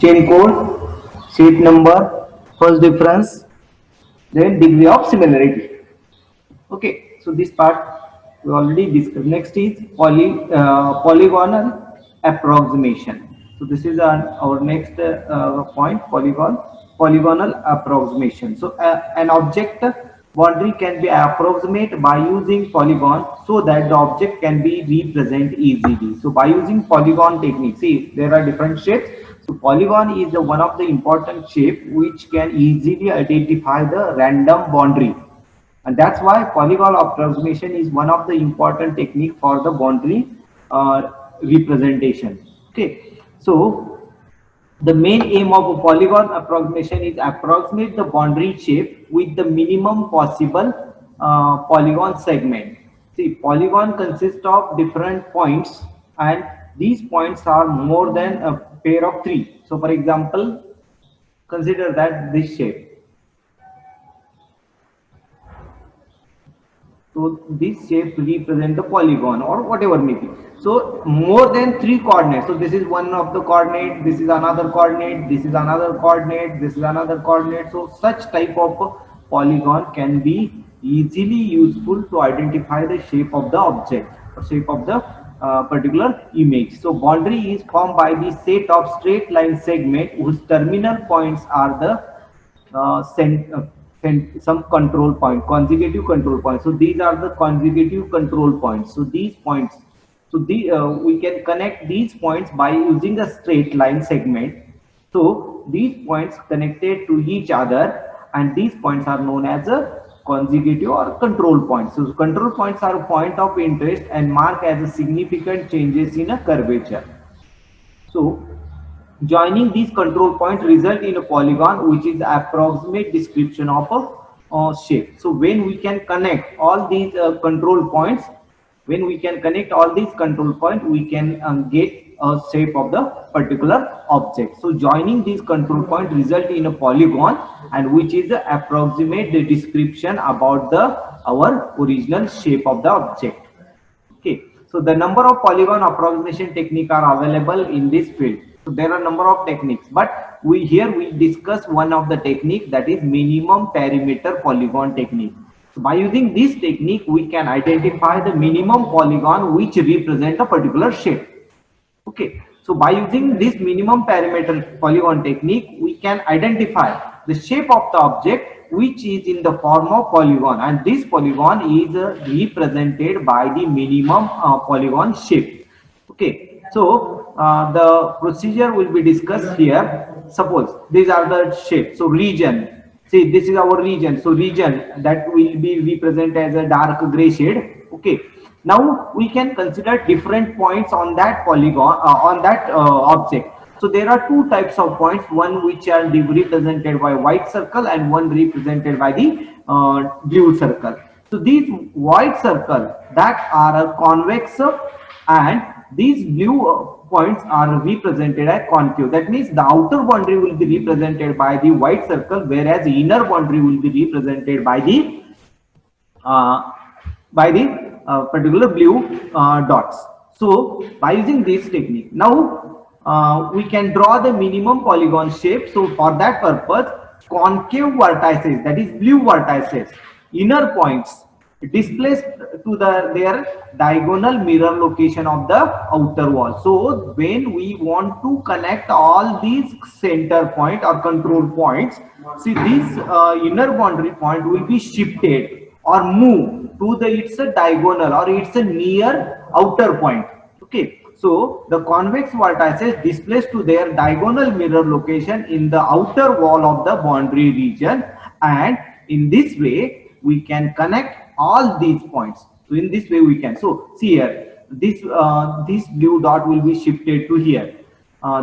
chain code, sheet number, first difference, then degree of similarity. Okay, so this part we already discussed. Next is polygonal approximation. So this is our next point, polygonal approximation. So an object boundary can be approximate by using polygon so that the object can be represented easily. So by using polygon technique, see there are different shapes. So polygon is the one of the important shape which can easily identify the random boundary, and that's why polygon approximation is one of the important technique for the boundary representation. Okay, so the main aim of a polygon approximation is approximate the boundary shape with the minimum possible polygon segment. See, polygon consists of different points, and these points are more than a pair of three. So for example, consider that this shape. So this shape represent the polygon or whatever may be. So more than three coordinates. So this is one of the coordinate, this is another coordinate, this is another coordinate, this is another coordinate. So such type of polygon can be easily useful to identify the shape of the object or shape of the particular image. So boundary is formed by the set of straight line segment whose terminal points are the some control point, consecutive control points. So these are the consecutive control points. So these points, so we can connect these points by using a straight line segment. So these points connected to each other, and these points are known as a consecutive or control points. So control points are a point of interest and mark as a significant changes in a curvature. So joining these control points result in a polygon, which is approximate description of a shape. So when we can connect all these control points, we can get a shape of the particular object. So joining these control points result in a polygon, and which is the approximate the description about the our original shape of the object. Okay, so the number of polygon approximation technique are available in this field. So there are number of techniques, but we discuss one of the technique, that is minimum perimeter polygon technique. So by using this technique, we can identify the minimum polygon which represent a particular shape. Okay, so by using this minimum perimeter polygon technique, we can identify the shape of the object which is in the form of polygon, and this polygon is represented by the minimum polygon shape. Okay, so the procedure will be discussed here. Suppose these are the shapes. So region, see this is our region. So region that will be represented as a dark gray shade. Okay, now we can consider different points on that polygon on that object. So there are two types of points, one which are represented by white circle and one represented by the blue circle. So these white circle that are a convex, and these blue points are represented as concave. That means the outer boundary will be represented by the white circle, whereas the inner boundary will be represented by the particular blue dots. So by using this technique, now we can draw the minimum polygon shape. So for that purpose, concave vertices, that is blue vertices, inner points displaced to their diagonal mirror location of the outer wall. So when we want to connect all these center point or control points, see this inner boundary point will be shifted or move to its diagonal or its near outer point. Okay, so the convex vertices displaced to their diagonal mirror location in the outer wall of the boundary region, and in this way we can connect all these points. So in this way we can, so see here, this blue dot will be shifted to here,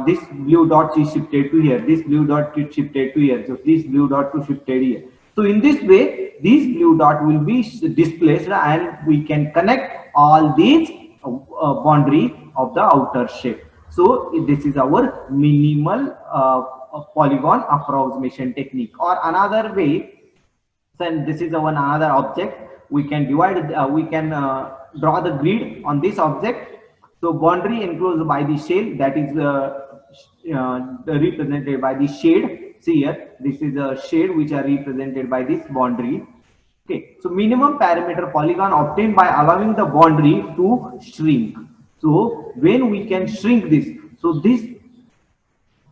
this blue dot is shifted to here, this blue dot is shifted to here, so this blue dot is shifted here. So in this way this blue dot will be displaced, and we can connect all these boundary of the outer shape. So this is our minimal polygon approximation technique. Or another way, then this is our another object, we can divide we can draw the grid on this object. So boundary enclosed by the shell, that is represented by the shade. See here, this is a shade which are represented by this boundary. Okay, so minimum parameter polygon obtained by allowing the boundary to shrink. So when we can shrink this, so this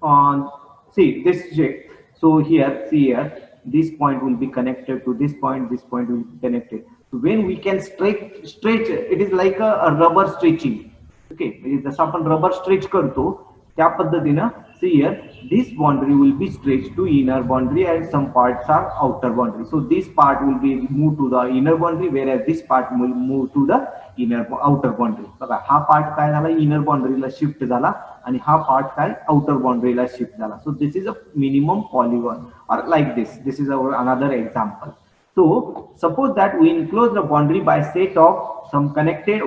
on see this shape. So here, see here, this point will be connected to this point will be connected. So when we can stretch, it is like a rubber stretching. Okay, जसं आपण rubber stretch करतो त्या पद्धतीनं see here, this boundary will be stretched to inner boundary and some parts are outer boundary. So this part will be moved to the inner boundary, whereas this part will move to the inner outer boundary. बघा हा part काय झाला, inner बाउंड्रीला shift झाला आणि हा part काय outer बाउंड्रीला shift झाला. सो this is a minimum polygon or like this is our another example. So suppose that we enclose the boundary by set of some connected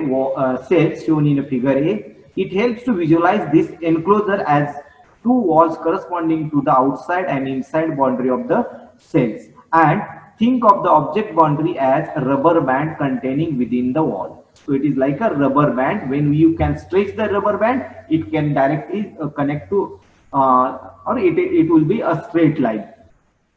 cells shown in a figure A. It helps to visualize this enclosure as two walls corresponding to the outside and inside boundary of the cells, and think of the object boundary as a rubber band containing within the wall. So it is like a rubber band. When you can stretch the rubber band, it can directly connect to or it will be a straight line.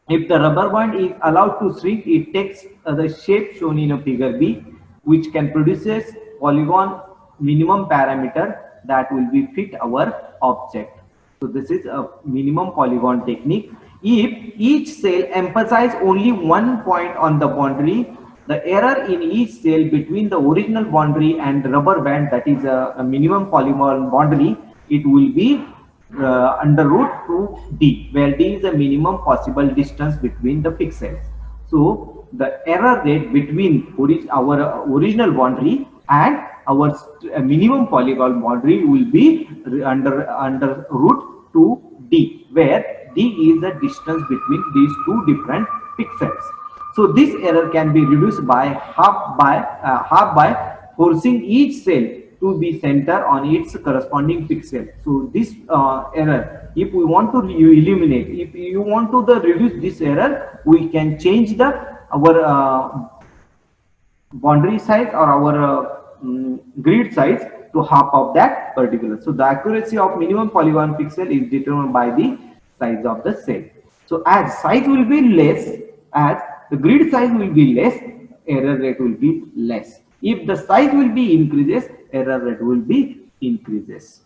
If the rubber band is allowed to shrink, it takes the shape shown in a figure B, which can produces polygon minimum parameter that will be fit our object. So this is a minimum polygon technique. If each cell emphasizes only one point on the boundary, the error in each cell between the original boundary and the rubber band, that is a minimum polygon boundary, it will be under root 2d, where d is the minimum possible distance between the pixels. So the error rate between our original boundary and our minimum polygon boundary will be under root 2d, where d is the distance between these two different pixels. So this error can be reduced by half by forcing each cell to be center on its corresponding pixel. So this error, if we want to eliminate, if you want to reduce this error, we can change our boundary size or our grid size to half of that particular. So the accuracy of minimum polygon pixel is determined by the size of the cell. So as size will be less, as the grid size will be less, error rate will be less. If the size will be increases, error rate will be increases.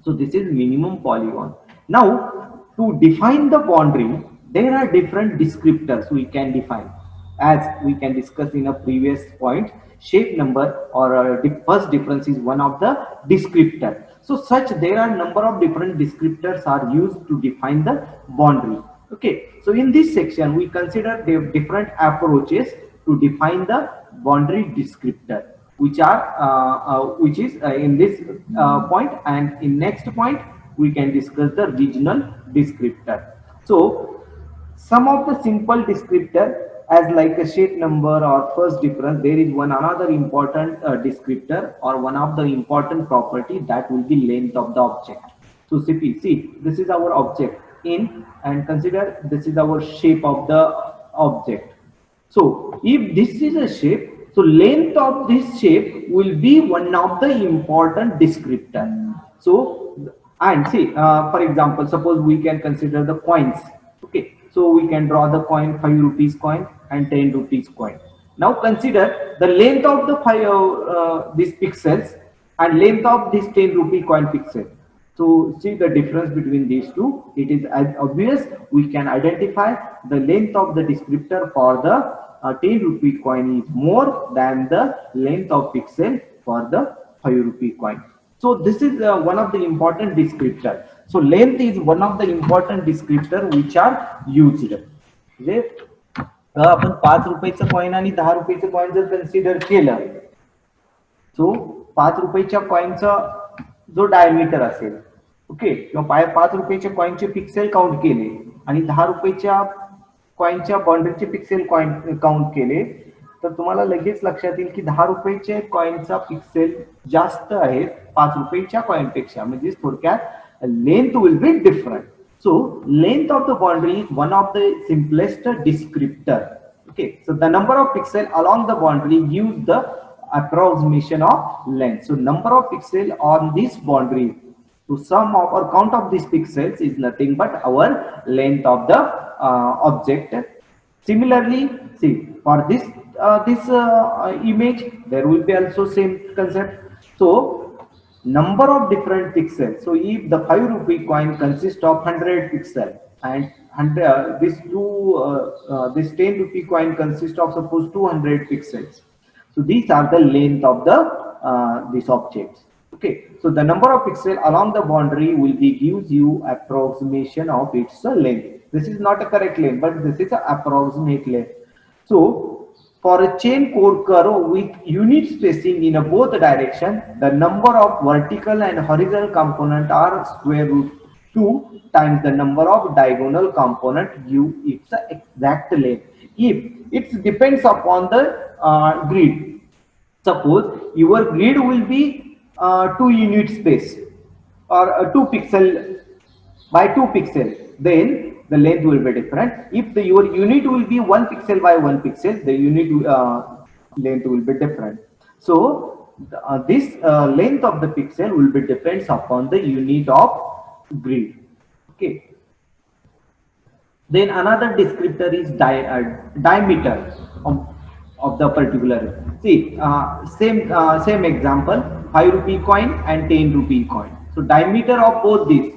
So this is minimum polygon. Now to define the boundary, there are different descriptors we can define, as we can discuss in a previous point. Shape number or first difference is one of the descriptor. So such there are number of different descriptors are used to define the boundary. Okay, so in this section we consider the different approaches to define the boundary descriptor, which is in this point, and in next point we can discuss the regional descriptor. So some of the simple descriptor, as like a shape number or first difference, there is one another important descriptor or one of the important property, that will be length of the object. So see, this is our object in, and consider this is our shape of the object. So if this is a shape, so length of this shape will be one of the important descriptor. So and see, for example, suppose we can consider the coins. Okay, so we can draw the coin, 5 rupees coin and 10 rupees coin. Now consider the length of the these pixels and length of this 10 rupee coin pixel. So see the difference between these two. It is as obvious. We can identify the length of the descriptor for the 10 rupee coin is more than the length of pixel for the 5 rupee coin. So this is one of the important descriptor. So length is one of the important descriptor which are used. आपण 5 रुपयाचं coin आणि 10 रुपयाचं coin जर consider केलं, सो 5 रुपयाच्या कॉइनचा जो diameter असेल, okay, किंवा 5 रुपयाच्या कॉइनचे पिक्सेल काउंट केले आणि 10 रुपयाच्या कॉइनच्या बाउंड्रीचे पिक्सेल काउंट केले, तर तुम्हाला लगेच लक्षात येईल की 10 रुपयाचे कॉइनचा पिक्सेल जास्त आहे 5 रुपयाच्या कॉइनपेक्षा. म्हणजे थोडक्यात length will be different. So length of the boundary is one of the simplest descriptor. Okay, so the number of pixel along the boundary gives the approximation of length. So number of pixel on this boundary, So sum of or count of these pixels is nothing but our length of the object. Similarly, see for this image, there will be also same concept. So number of different pixels. So if the 5 rupee coin consists of 100 pixels and 100, this 10 rupee coin consists of suppose 200 pixels. So these are the length of the these objects. Okay, so the number of pixels along the boundary will be gives you approximation of its length. This is not a correct length, but this is an approximate length. So for a chain core curve with unit spacing in a both direction, the number of vertical and horizontal component are square root 2 times the number of diagonal component give its exact length. If it depends upon the grid. Suppose your grid will be 2 unit space or 2 pixel by 2 pixel, then the length will be different. If your unit will be 1 pixel by 1 pixel, the unit length will be different. So this length of the pixel will be depends upon the unit of grid. Okay. Then another descriptor is diameter of the particular. See, same example, 5 rupee coin and 10 rupee coin. So diameter of both these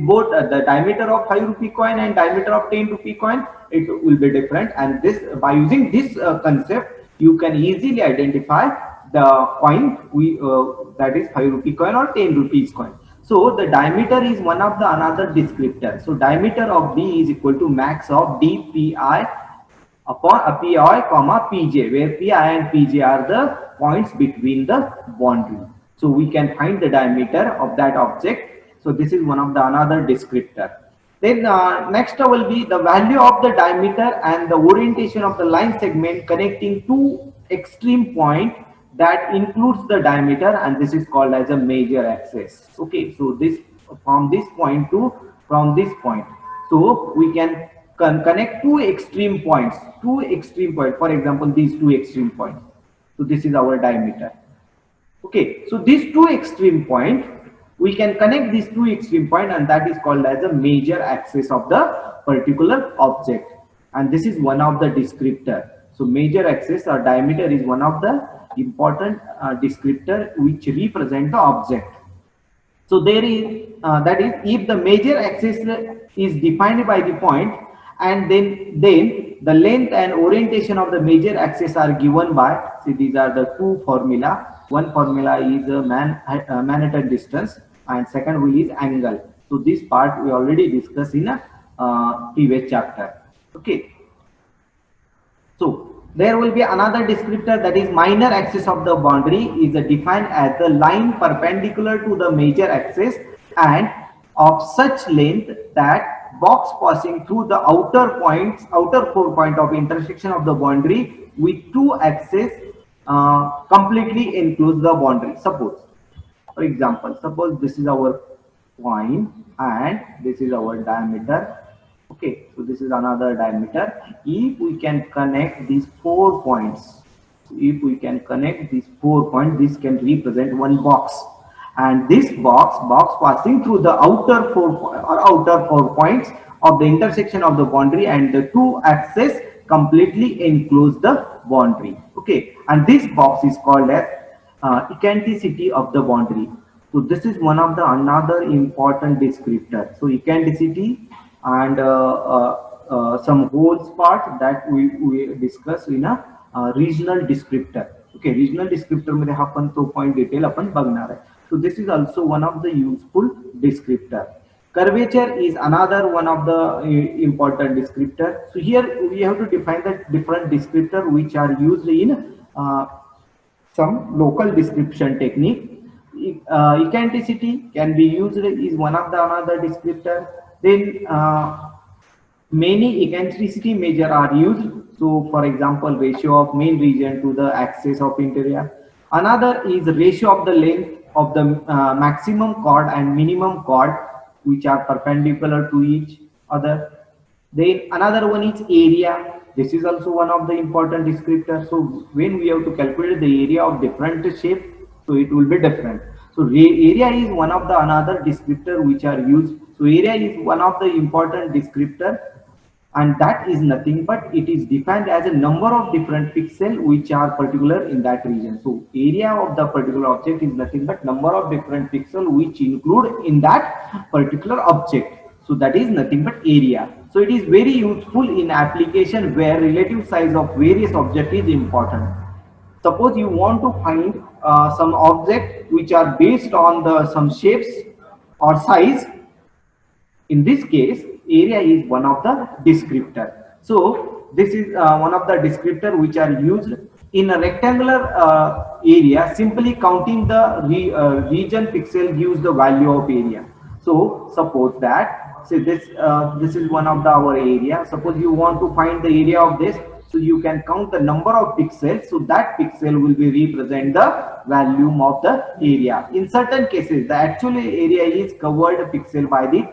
both the diameter of 5 rupee coin and diameter of 10 rupee coin, it will be different. And this by using this concept, you can easily identify the coin that is 5 rupee coin or 10 rupees coin. So the diameter is one of the another descriptor. So diameter of D is equal to max of dpi upon a pi comma pj, where pi and pj are the points between the boundary. So we can find the diameter of that object. So this is one of the another descriptor. Then next will be the value of the diameter and the orientation of the line segment connecting two extreme point that includes the diameter, and this is called as a major axis. Okay, so this from this point to from this point. So we can connect two extreme points. For example, these two extreme points. So this is our diameter. Okay, so these two extreme point, we can connect these two extreme point, and that is called as a major axis of the particular object. And this is one of the descriptor. So major axis or diameter is one of the important descriptor which represent the object. So there is that is, if the major axis is defined by the point, and then the length and orientation of the major axis are given by, see, these are the two formula. One formula is Manhattan distance, and second one is angle. So this part we already discussed in a previous chapter. Okay. So there will be another descriptor, that is minor axis of the boundary is defined as the line perpendicular to the major axis and of such length that box passing through the outer 4 point of intersection of the boundary with two axes completely enclose the boundary. Suppose, for example, suppose this is our point and this is our diameter. Okay, so this is another diameter. If we can connect these 4 points, this can represent one box, and this box passing through the outer 4 points of the intersection of the boundary, and the two axes completely enclose the boundary. Okay, and this box is called as eccentricity of the boundary. So this is one of the another important descriptor. So eccentricity and some holes part that we discuss in a regional descriptor. Okay, regional descriptor मध्ये आपण तो point detail आपण बघणार आहे. So this is also one of the useful descriptor. Curvature is another one of the important descriptor. So here we have to define the different descriptor which are used in some local description technique. Eccentricity can be used is one of the another descriptor. Then many eccentricity measure are used. So for example, ratio of main region to the axis of interior. Another is ratio of the length of the maximum chord and minimum chord which are perpendicular to each other. Then another one is area. This is also one of the important descriptors. So when we have to calculate the area of different shape, so it will be different. So area is one of the another descriptor which are used. So area is one of the important descriptor, and that is nothing but it is defined as a number of different pixels which are particular in that region. So area of the particular object is nothing but number of different pixels which include in that particular object. So that is nothing but area. So it is very useful in application where relative size of various object is important. Suppose you want to find some object which are based on the some shapes or size. In this case, area is one of the descriptor. So this is one of the descriptor which are used in a rectangular area. Simply counting the region pixel gives the value of area. So suppose that, say this is one of the our area. Suppose you want to find the area of this, so you can count the number of pixels. So that pixel will be represent the volume of the area. In certain cases, the actual area is covered pixel by the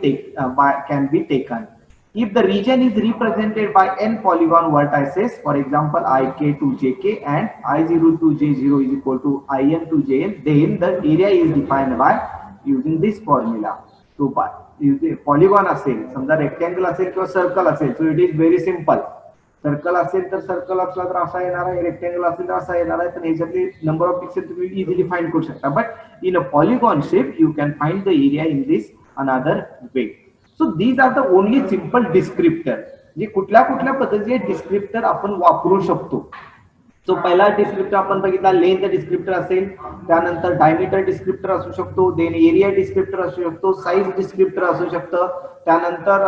can be taken. If the region is represented by n polygon vertices, for example ik to jk and I0 to j0 is equal to in to jn, then the area is defined by using this formula. So by polygon असेल, समजा rectangle असेल किंवा circle असेल, so it is very simple. Circle असेल तर circle असला तर असा येणार आहे, रेक्टेंगल असेल तर असा येणार आहे. तर ह्याच्यातली नंबर ऑफ पिक्सेल तुम्ही इझिली फाइंड करू शकता. But in a polygon shape you can find the area in this another way. So these are the only simple descriptor, जे कुठल्या कुठल्या पद्धतीचे डिस्क्रिप्टर आपण वापरू शकतो. सो पहिला डिस्क्रिप्टर आपण बघितला लेंथ डिस्क्रिप्टर असेल, त्यानंतर डायमीटर डिस्क्रिप्टर असू शकतो, देन एरिया डिस्क्रिप्टर असू शकतो, साइज डिस्क्रिप्टर असू शकतं, त्यानंतर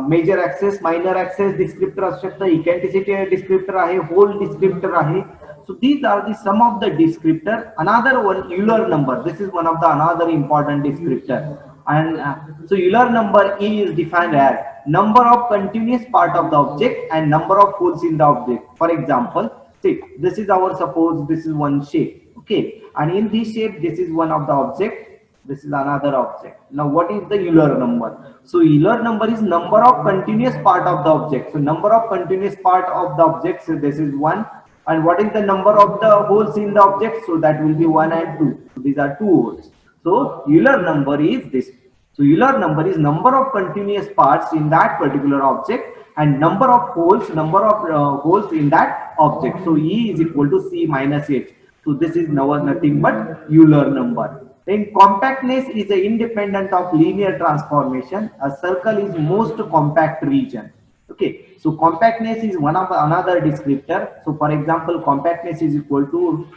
major axis minor axis descriptor असू शकतं, इकेंटिसिटी डिस्क्रिप्टर आहे, होल डिस्क्रिप्टर आहे. So these are the sum of the descriptor. Another one, Euler number. This is one of the another important descriptor. And so Euler number E is defined as number of continuous part of the object and number of holes in the object. For example, see, this is our, suppose this is one shape, okay, and in this shape this is one of the object, this is another object. Now what is the Euler number? So Euler number is number of continuous part of the object. So number of continuous part of the object, so this is one. And what is the number of the holes in the object? So that will be 1 and 2. So these are 2 holes. So Euler number is this. So Euler number is number of continuous parts in that particular object and number of holes in that object. So E is equal to C minus H. So this is nothing but Euler number. Then compactness is a independent of linear transformation. A circle is most compact region. Okay, so compactness is one of another descriptor. So for example, compactness is equal to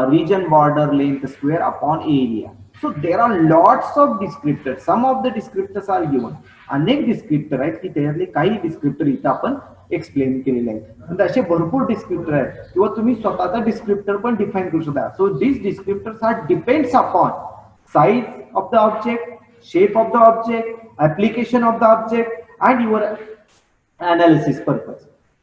region border length square upon area. So there are lots of descriptors. Some of the descriptors are given. अनेक descriptor आहेत की त्यातले काही descriptor इथं आपण explain केलेले आहेत. म्हणजे असे भरपूर डिस्क्रिप्टर आहेत किंवा तुम्ही स्वतःचा डिस्क्रिप्टर पण डिफाइन करू शकता. So this descriptors are depends upon size of the object, shape of the object, application of the object and your analysis purpose.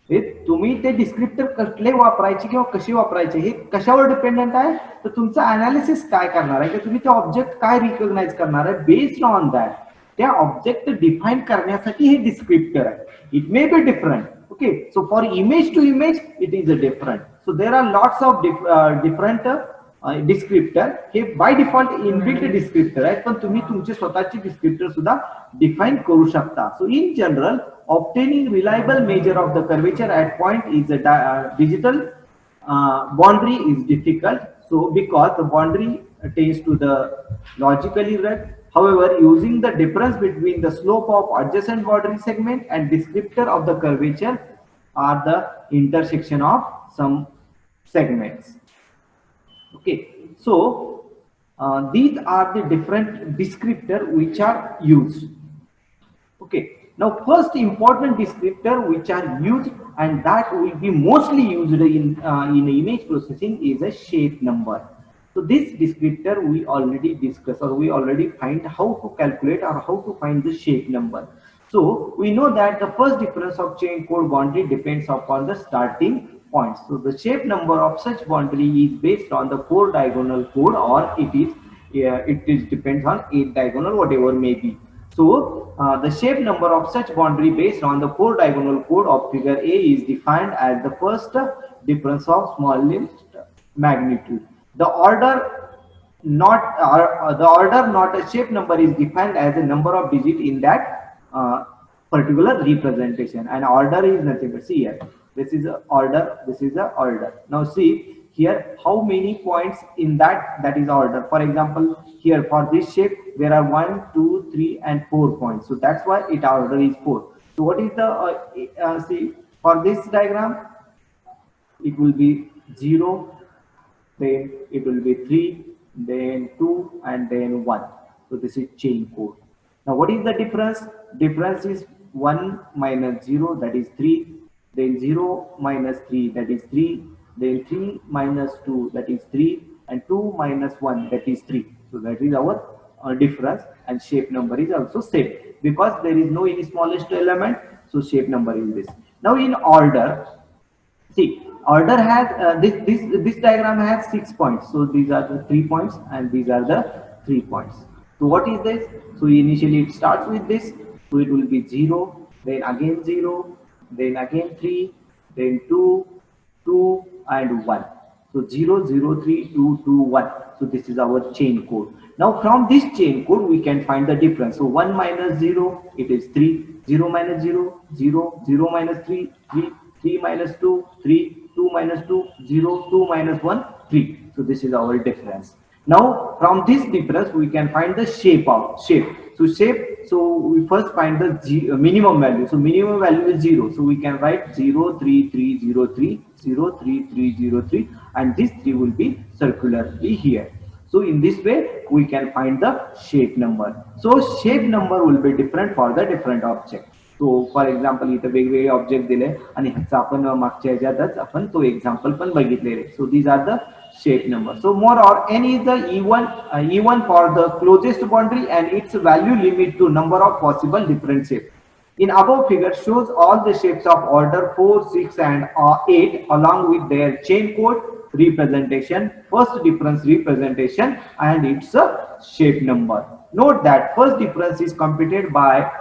हे तुम्ही ते डिस्क्रिप्टर कसले वापरायचे किंवा कसे वापरायचे हे कशावर डिपेंडेंट आहे, तर तुमचं अनालिसिस काय करणार आहे, की तुम्ही ते ऑब्जेक्ट काय रिकॉग्नाइज करणार आहे. बेस्ड ऑन दॅट त्या ऑब्जेक्ट डिफाइन करण्यासाठी हे डिस्क्रिप्टर आहे. It may be different. Okay, so for image to image it is a different. So there are lots of different descriptor. हे बाय डिफॉल्ट इनबिल्ट डिस्क्रिप्टर आहेत, पण तुम्ही तुमचे स्वतःचे डिस्क्रिप्टर सुद्धा डिफाइन करू शकता. So in general obtaining reliable measure of the curvature at point is a digital boundary is difficult. So because the boundary tends to the logically right. However, using the difference between the slope of adjacent boundary segment and descriptor of the curvature are the intersection of some segments. Okay, so these are the different descriptor which are used. Okay. Now, first important descriptor which are used and that will be mostly used in image processing is a shape number. So this descriptor we already discussed, or we already find how to calculate or how to find the shape number. So we know that the first difference of chain code boundary depends upon the starting point. So the shape number of such boundary is based on the 4 diagonal code, or it is depends on 8 diagonal, whatever may be. So the shape number of such boundary based on the 4 diagonal code of figure A is defined as the first difference of smallest magnitude. The order not the order, not a shape number, is defined as a number of digit in that particular representation. And order is nothing but, see here, this is a order, this is a order. Now see here how many points in that, that is order. For example, here for this shape there are 1 2 3 and 4 points, so that's why it order is 4. So what is the see, for this diagram it will be 0, then it will be 3, then 2, and then 1. So this is chain code. Now what is the difference? Difference is 1 minus 0, that is 3, then 0 minus 3, that is 3, then 3 minus 2, that is 3, and 2 minus 1, that is 3. So that is our difference, and shape number is also same because there is no any smallest element, so shape number is this. Now in order, see, order has this diagram has 6 points. So these are the 3 points and these are the 3 points. So what is this? So initially it starts with this. So it will be 0, then again 0, then again 3, then 2, 2 and 1. So 0, 0, 3, 2, 2, 1. So this is our chain code. Now from this chain code we can find the difference. So 1 minus 0, it is 3, 0 minus 0, 0, 0 minus 3, 3, 3 minus 2, 3, 2 minus 2, 0, 2 minus 1, 3. So this is our difference. Now from this difference we can find the shape of shape. So shape, so we first find the minimum value. So minimum value is 0. So we can write 0, 3, 3, 0, 3, 0, 3, 3, 0, 3, and this 3 will be circularly here. So in this way we can find the shape number. So shape number will be different for the different object. So for example इथे वेगवेगळे object दिले आणि ह्याचा आपण मागच्या ह्याच्यातच आपण तो एक्झाम्पल पण बघितलेले. So these are the shape number. So more or n is the even for the closest boundary and its value limit to number of possible different shapes. In above figure shows all the shapes of order 4, 6 and 8 along with their chain code representation, first difference representation and its shape number. Note that first difference is computed by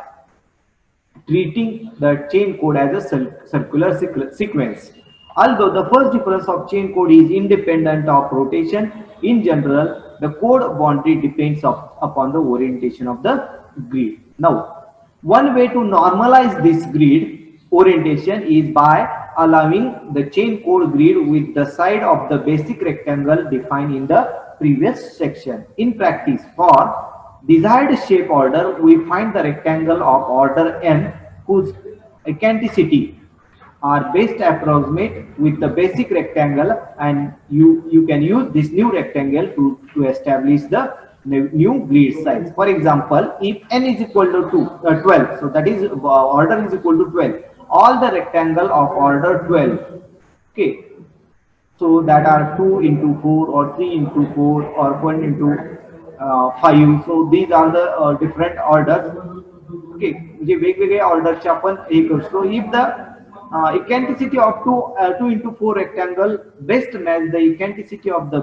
treating the chain code as a circular sequence. Although the first difference of chain code is independent of rotation, in general, the code boundary depends upon the orientation of the grid. Now, one way to normalize this grid orientation is by allowing the chain code grid with the side of the basic rectangle defined in the previous section. In practice, for desired shape order, we find the rectangle of order n whose eccentricity are best approximate with the basic rectangle, and you can use this new rectangle to establish the new grid size. For example, if n is equal to 12, so that is order is equal to 12, all the rectangle of order 12, okay, so that are 2 into 4 or 3 into 4 or 1 into 5. So these are the different orders. Okay, म्हणजे वेगवेगळे ऑर्डरचे आपण हे करतो. If the eccentricity of 2 into 4 rectangle best match the eccentricity of the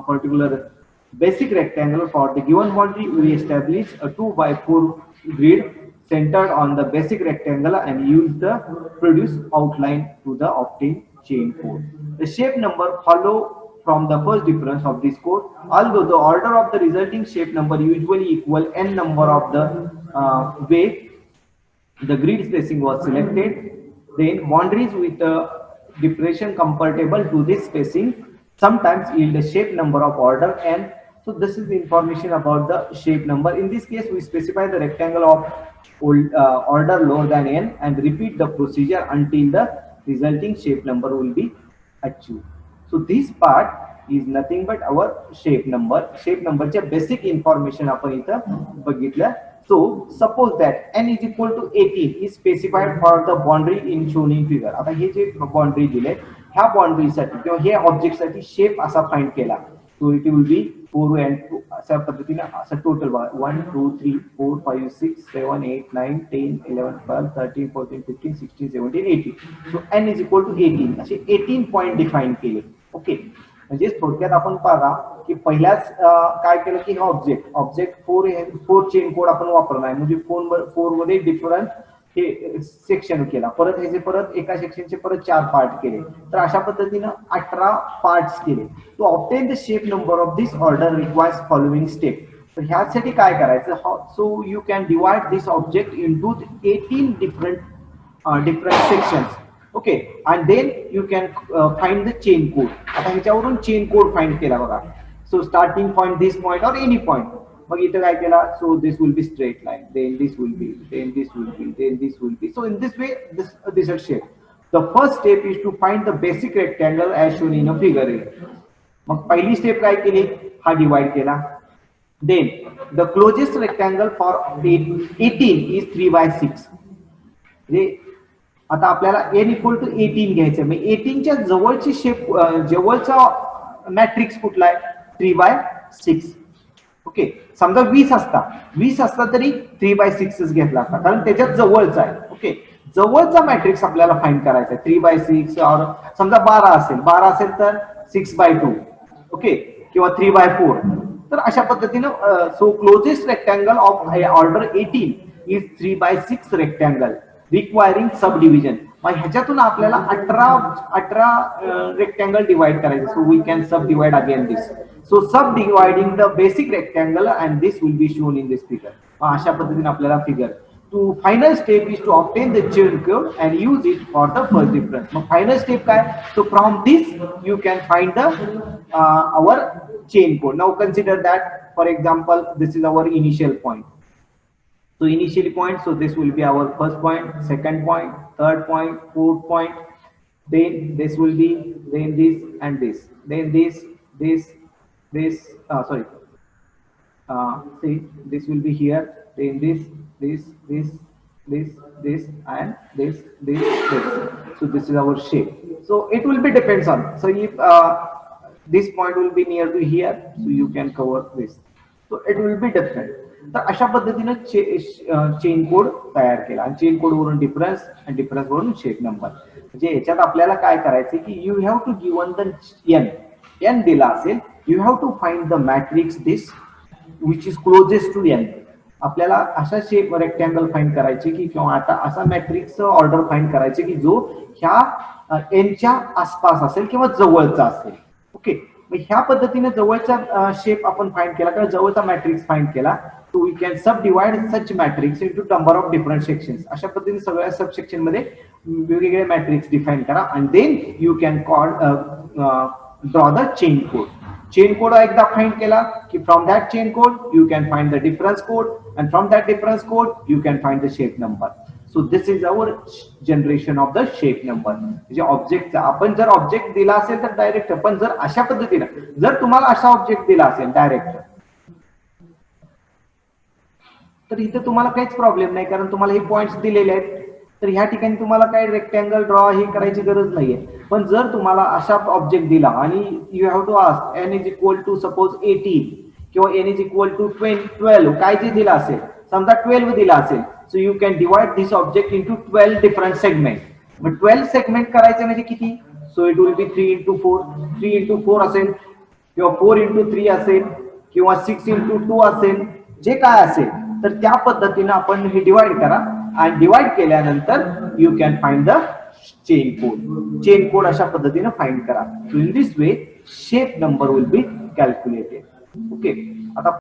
particular basic rectangle for the given boundary, we establish a 2 by 4 grid centered on the basic rectangle and use the produced outline to the obtained chain code. The shape number follow from the first difference of this code. Although the order of the resulting shape number usually equal n number of the way the grid spacing was selected, then boundaries with a depression comparable to this spacing sometimes yield a shape number of order n. So this is the information about the shape number. In this case, we specify the rectangle of order lower than n and repeat the procedure until the resulting shape number will be achieved. So this part is nothing but our shape number. Shape number च्या basic information आपण इथं बघितलं. So suppose that n is equal to 18 is specified for the boundary in shown in figure. आता हे जे boundary दिले ह्या boundary साठी किंवा हे object साठी शेप असा फाइंड केला. So it will be 4 and 2 अशा पद्धतीने असा टोटल बघा 1 2 3 4 5 6 7 8 9 10 11 12 13 14 15 16 17 18. So n is equal to 18 असे 18 पॉइंट डिफाइन केले. ओके, म्हणजे थोडक्यात आपण पाहा की पहिल्याच काय केलं की हा ऑब्जेक्ट 4 चेन कोड आपण वापरला आहे. म्हणजे 4 मध्ये डिफरंट हे सेक्शन केला, परत ह्याचे परत एका सेक्शनचे परत 4 पार्ट केले, तर अशा पद्धतीनं 18 पार्ट्स केले. To obtain the shape number of this order requires following step. तर ह्यासाठी काय करायचं, so you can divide this object into 18 different sections. Okay, and then you can find the chain code. आता ह्याच्यावरून चेन कोड फाइंड केला बघा. So starting point, this point or any point. मग इथं काय केला, so this will be straight line, then this will be, then this will be, then this will be. So in this way this is shape. The first step is to find the basic rectangle as shown in a figure. मग पहिली step काय केली, हा divide केला. Then the closest rectangle for 18 is 3/6. आता आपल्याला n equal to 18 घ्यायचं. मग 18 च्या जवळची शेप, जवळचा मॅट्रिक्स कुठला आहे, 3/6. ओके, समजा 20 असता तरी 3/6 घेतला असता, कारण त्याच्यात जवळचा आहे. ओके, जवळचा मॅट्रिक्स आपल्याला फाइंड करायचा आहे. 3/6 और समजा 12 असेल तर 6/2. ओके, किंवा 3/4. तर अशा पद्धतीनं so closest rectangle of order 18 is 3/6 rectangle requiring subdivision. मग ह्याच्यातून आपल्याला 18 रेक्टँगल डिवाइड करायचे. So we can subdivide again this. So subdividing the basic rectangle and this will be shown in this figure. अशा पद्धतीने आपल्याला figure. Two final step is to obtain the chain code and use it for the first difference. मग final step काय, so from this you can find the our chain code. Now consider that, for example, this is our initial point. So initial point, so this will be our first point, second point, third point, fourth point. Then this will be, then this and this, then this, sorry. See, this will be here. Then this, and this. So this is our shape. So it will be depends on. So if this point will be near to here, so you can cover this. So it will be different. तर अशा पद्धतीने chain code तयार केला, आणि chain code वरून difference, आणि difference वरून shape number. म्हणजे याच्यात आपल्याला काय करायचं की you have to given the n दिला असेल, you have to find the matrix this which is closest to n. आपल्याला अशा शेप रेक्टँगल फाइंड करायचे की, किंवा आता असा मॅट्रिक्स ऑर्डर फाइंड करायचे की जो ह्या n च्या आसपास असेल किंवा जवळचा असेल. ओके, मग ह्या पद्धतीने जवळचा शेप आपण फाइंड केला किंवा जवळचा मॅट्रिक्स फाइंड केला. सो वी कॅन सब divide such matrix into number of different sections. अशा पद्धतीने सगळ्या सब सेक्शन मध्ये वेगवेगळे मॅट्रिक्स डिफाइन करा, आणि then you can draw the chain code. Chain code एकदा फाइंड केला की from that chain code you can find the difference code, and from that difference code you can find the shape number. So this is our generation of the shape number. म्हणजे ऑब्जेक्टचा आपण जर object दिला असेल तर direct, पण जर अशा पद्धतीने जर तुम्हाला असा ऑब्जेक्ट दिला असेल डायरेक्ट, तर इथे तुम्हाला काहीच प्रॉब्लेम नाही, कारण तुम्हाला हे पॉइंट्स दिलेले आहेत. तर ह्या ठिकाणी तुम्हाला काही रेक्टँगल ड्रॉ हे करायची गरज नाहीये. पण जर तुम्हाला अशा ऑब्जेक्ट दिला आणि you have to ask n is equal to suppose 18 किंवा n इज इक्वल टू 12, काय जे दिला असेल, समजा 12 दिला असेल, सो you can divide this object into 12 different segment. Mug 12 segment करायचे म्हणजे किती, so it will be 3 into 4 असेल, किंवा 4 into 3 असेल, किंवा 6 into 2 असेल, जे काय असेल. तर त्या पद्धतीने आपण हे डिवाइड करा, आणि डिवाइड केल्यानंतर you can find the chain code. Chain code अशा पद्धतीने फाइंड करा. So in this way shape number will be calculated. Okay, आता